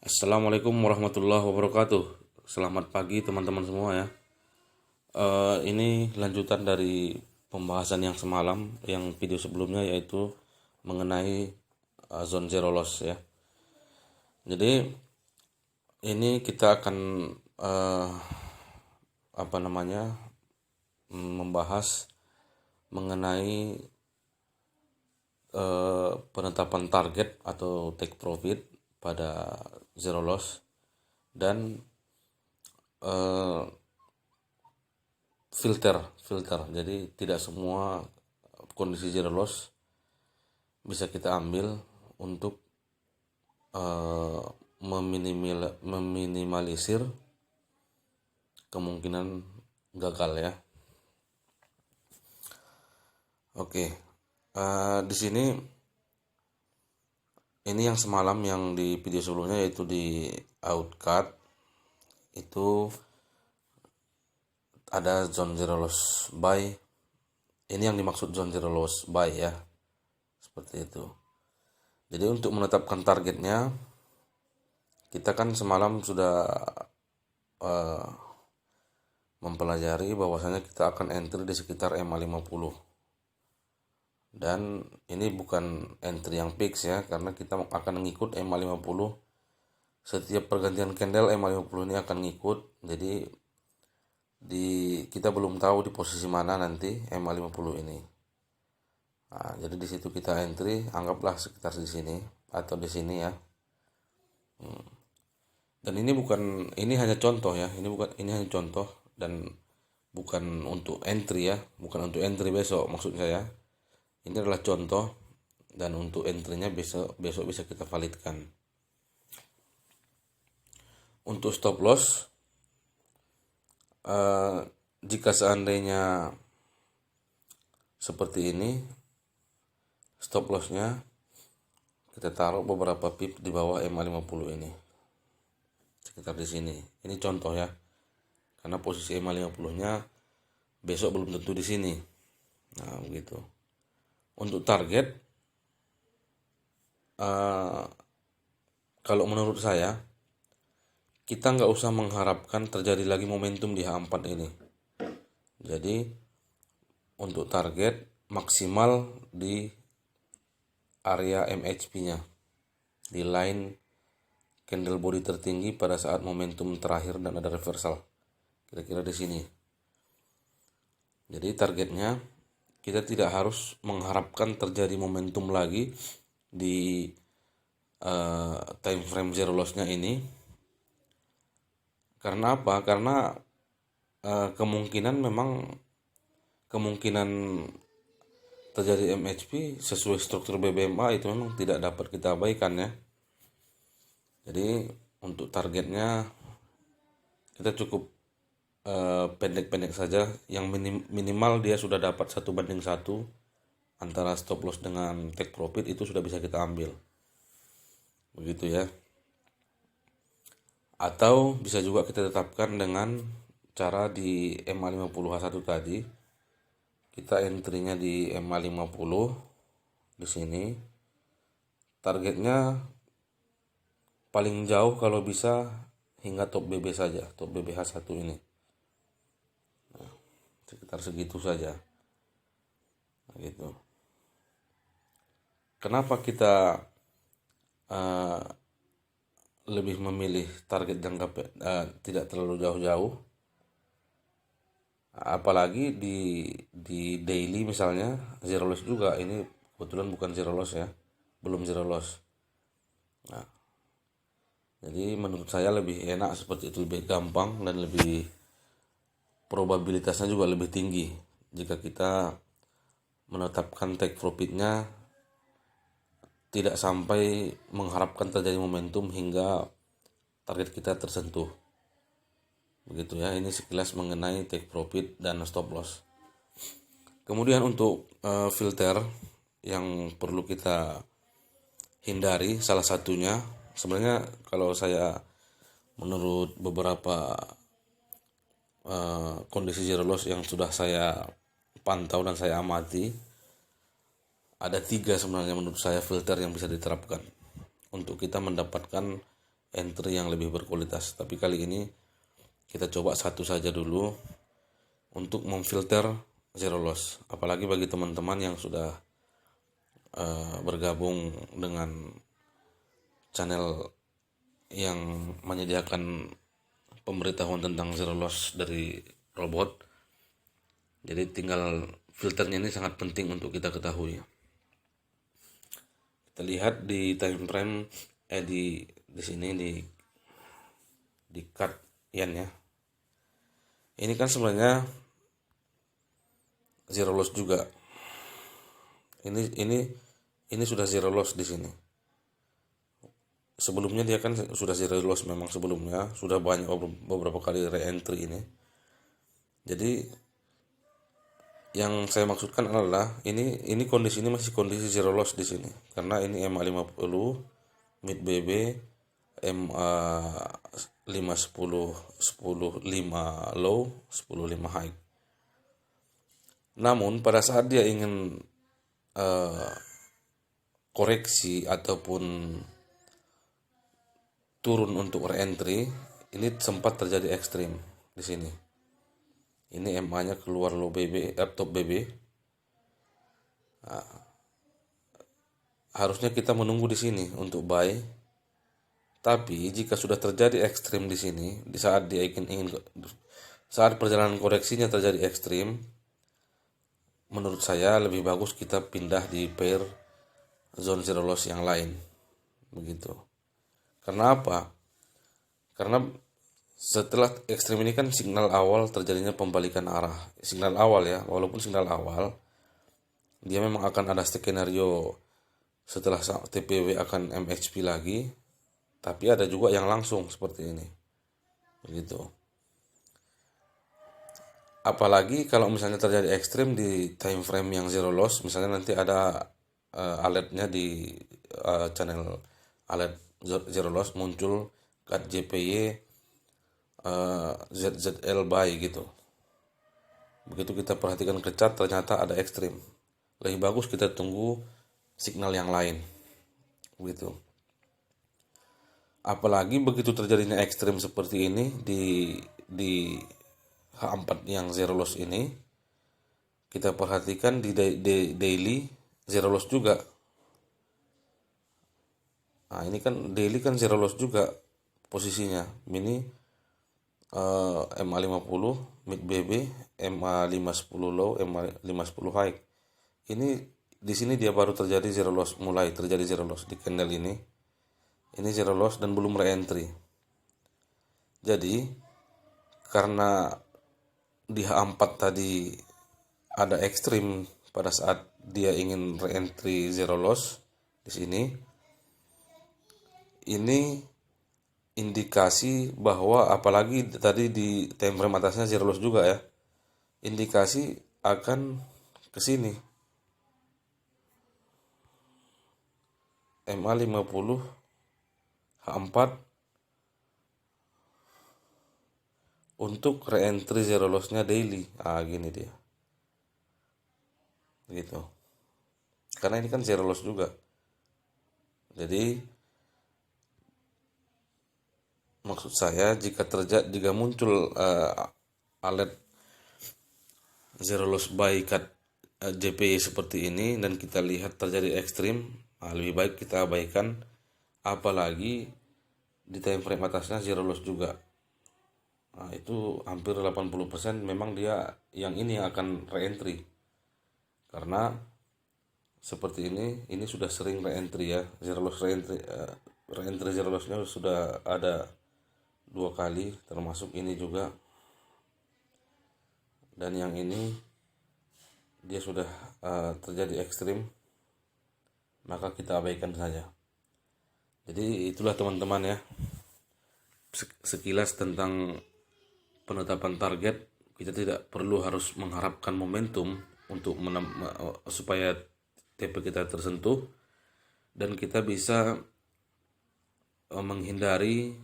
Assalamualaikum warahmatullahi wabarakatuh. Selamat pagi teman-teman semua ya. Ini lanjutan dari pembahasan yang semalam, yang video sebelumnya, yaitu mengenai zone zero loss ya. Jadi ini kita akan eh, membahas mengenai penetapan target atau take profit pada zero loss dan eh, filter. Jadi tidak semua kondisi zero loss bisa kita ambil untuk eh, meminimalisir kemungkinan gagal ya. Oke, di sini ini yang semalam, yang di video sebelumnya, yaitu di outcut itu ada zone zero loss buy. Ini yang dimaksud zone zero loss buy ya, seperti itu. Jadi untuk menetapkan targetnya, kita kan semalam sudah mempelajari bahwasanya kita akan entry di sekitar EMA 50, dan ini bukan entry yang fix ya, karena kita akan mengikut EMA 50. Setiap pergantian candle EMA 50 ini akan ngikut. Jadi kita belum tahu di posisi mana nanti EMA 50 ini. Nah, jadi di situ kita entry, anggaplah sekitar di sini atau di sini ya. Dan ini hanya contoh ya, ini hanya contoh dan bukan untuk entry ya, bukan untuk entry besok maksud saya. Ini adalah contoh, dan untuk entry-nya besok bisa kita validkan. Untuk stop loss, jika seandainya seperti ini, stop lossnya kita taruh beberapa pip di bawah EMA 50 ini, sekitar di sini. Ini contoh ya, karena posisi EMA 50-nya besok belum tentu di sini. Nah, begitu. Untuk target, kalau menurut saya, kita nggak usah mengharapkan terjadi lagi momentum di H4 ini. Jadi untuk target maksimal di area MHP-nya, di line candle body tertinggi pada saat momentum terakhir dan ada reversal, kira-kira di sini. Jadi targetnya kita tidak harus mengharapkan terjadi momentum lagi di time frame zero loss-nya ini. Karena apa? Karena kemungkinan terjadi MHP sesuai struktur BBMA itu memang tidak dapat kita abaikan ya. Jadi untuk targetnya kita cukup pendek-pendek saja, yang minimal dia sudah dapat 1:1 antara stop loss dengan take profit, itu sudah bisa kita ambil, begitu ya. Atau bisa juga kita tetapkan dengan cara di EMA 50H1 tadi, kita entry-nya di EMA 50 di sini. Targetnya paling jauh kalau bisa hingga top BB saja, top BBH1 ini. Sekitar segitu saja. Nah, gitu. Kenapa kita lebih memilih target jangka tidak terlalu jauh-jauh? Apalagi di daily misalnya zero loss juga. Ini kebetulan bukan zero loss ya, belum zero loss. Nah, jadi menurut saya lebih enak seperti itu, lebih gampang dan lebih probabilitasnya juga lebih tinggi jika kita menetapkan take profitnya tidak sampai mengharapkan terjadi momentum hingga target kita tersentuh. Begitu ya, ini sekilas mengenai take profit dan stop loss. Kemudian untuk filter yang perlu kita hindari, salah satunya sebenarnya kalau saya menurut beberapa kondisi zero loss yang sudah saya pantau dan saya amati, ada 3 sebenarnya menurut saya filter yang bisa diterapkan untuk kita mendapatkan entry yang lebih berkualitas. Tapi kali ini kita coba satu saja dulu untuk memfilter zero loss. Apalagi bagi teman-teman yang sudah bergabung dengan channel yang menyediakan pemberitahuan tentang zero loss dari robot. Jadi tinggal filternya ini sangat penting untuk kita ketahui. Kita lihat di time frame di sini di cut yen ya. Ini kan sebenarnya zero loss juga. Ini sudah zero loss di sini. Sebelumnya dia kan sudah zero loss, memang sebelumnya sudah banyak beberapa kali re-entry ini. Jadi yang saya maksudkan adalah ini kondisi ini masih kondisi zero loss di sini, karena ini MA50 mid BB, MA 510 10 5 low, 10 5 high. Namun pada saat dia ingin koreksi ataupun turun untuk re-entry, ini sempat terjadi ekstrim di sini. Ini MA-nya keluar low BB, top BB. Nah, harusnya kita menunggu di sini untuk buy. Tapi jika sudah terjadi ekstrim di sini, di saat dia saat perjalanan koreksinya terjadi ekstrim, menurut saya lebih bagus kita pindah di pair zone zero loss yang lain. Begitu. Karena apa? Karena setelah ekstrim ini kan signal awal terjadinya pembalikan arah. Signal awal ya, walaupun signal awal, dia memang akan ada skenario setelah TPW akan MHP lagi, tapi ada juga yang langsung seperti ini. Begitu. Apalagi kalau misalnya terjadi ekstrim di time frame yang zero loss, misalnya nanti ada alertnya di channel alert zero loss muncul cut JPY ZZL buy gitu. Begitu kita perhatikan ke chart, ternyata ada ekstrim. Lebih bagus kita tunggu signal yang lain. Begitu. Apalagi begitu terjadinya ekstrim seperti ini di H4 yang zero loss ini, kita perhatikan di daily zero loss juga. Nah, ini kan daily kan zero loss juga posisinya. Ini MA50 mid BB, MA510 low, MA510 high. Ini di sini dia baru terjadi zero loss, mulai terjadi zero loss di candle ini. Ini zero loss dan belum re-entry. Jadi karena di H4 tadi ada ekstrim pada saat dia ingin re-entry zero loss di sini. Ini indikasi bahwa, apalagi tadi di time frame atasnya zero loss juga ya, indikasi akan ke sini. MA50 H4 untuk re-entry zero loss-nya daily. Gini dia. Gitu. Karena ini kan zero loss juga. Jadi maksud saya jika muncul alert zero loss buy cut JPY seperti ini dan kita lihat terjadi ekstrim, lebih baik kita abaikan, apalagi di time frame atasnya zero loss juga. Nah, itu hampir 80% memang dia yang ini yang akan re-entry. Karena seperti ini sudah sering re-entry ya, zero loss re-entry zero loss-nya sudah ada 2 kali, termasuk ini juga. Dan yang ini dia sudah terjadi ekstrim, maka kita abaikan saja. Jadi itulah teman-teman ya, sekilas tentang penetapan target. Kita tidak perlu harus mengharapkan momentum untuk supaya TP kita tersentuh, dan kita bisa menghindari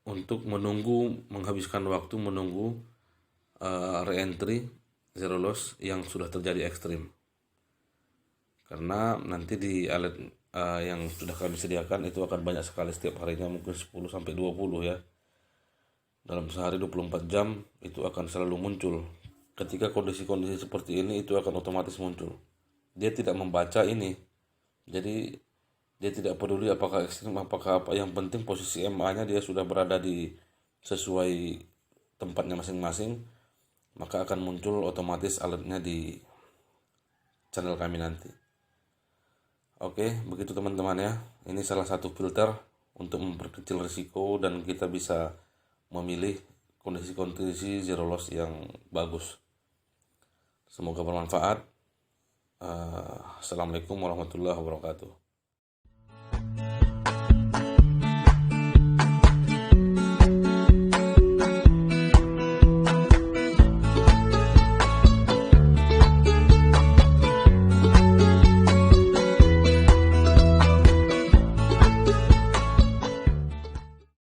untuk menghabiskan waktu menunggu re-entry zero loss yang sudah terjadi ekstrim. Karena nanti di alert yang sudah kami sediakan itu akan banyak sekali setiap harinya, mungkin 10 sampai 20 ya. Dalam sehari 24 jam itu akan selalu muncul. Ketika kondisi-kondisi seperti ini itu akan otomatis muncul. Dia tidak membaca ini. Jadi dia tidak peduli apakah ekstrim apakah apa, yang penting posisi MA-nya dia sudah berada di sesuai tempatnya masing-masing, maka akan muncul otomatis alertnya di channel kami nanti. Oke, begitu teman-teman ya. Ini salah satu filter untuk memperkecil risiko dan kita bisa memilih kondisi-kondisi zero loss yang bagus. Semoga bermanfaat. Assalamualaikum warahmatullahi wabarakatuh.